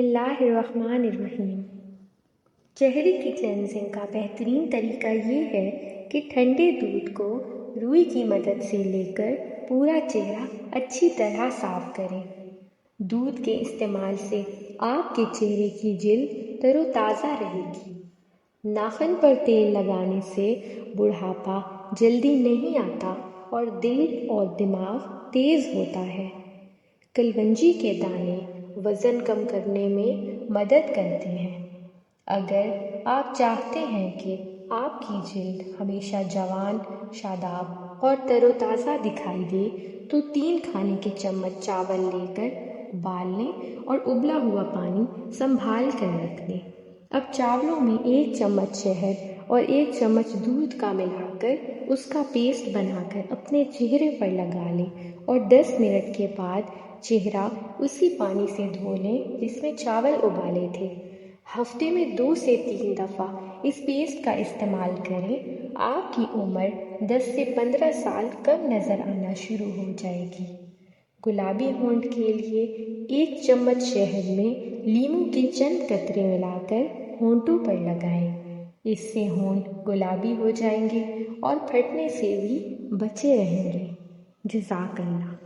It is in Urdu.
بسم اللہ الرحمن الرحیم۔ چہرے کی کلینزنگ کا بہترین طریقہ یہ ہے کہ ٹھنڈے دودھ کو روئی کی مدد سے لے کر پورا چہرہ اچھی طرح صاف کریں۔ دودھ کے استعمال سے آپ کے چہرے کی جلد تر و تازہ رہے گی۔ ناخن پر تیل لگانے سے بڑھاپا جلدی نہیں آتا اور دل اور دماغ تیز ہوتا ہے۔ کلونجی کے دانے وزن کم کرنے میں مدد کرتے ہیں۔ اگر آپ چاہتے ہیں کہ آپ کی جلد ہمیشہ جوان، شاداب اور تر و تازہ دکھائی دے تو 3 کھانے کے چمچ چاول لے کر ابال لیں اور ابلا ہوا پانی سنبھال کر رکھ دیں۔ اب چاولوں میں 1 چمچ شہد اور 1 چمچ دودھ کا ملا کر اس کا پیسٹ بنا کر اپنے چہرے پر لگا لیں اور 10 منٹ کے بعد چہرہ اسی پانی سے دھو لیں جس میں چاول ابالے تھے۔ ہفتے میں 2 سے 3 دفعہ اس پیسٹ کا استعمال کریں۔ آپ کی عمر 10 سے 15 سال کم نظر آنا شروع ہو جائے گی۔ گلابی ہونٹ کے لیے 1 چمچ شہد میں لیموں کے چند قطرے ملا کر ہونٹوں پر لگائیں۔ اس سے ہونٹ گلابی ہو جائیں گے اور پھٹنے سے بھی بچے رہیں گے۔ جزاک اللہ۔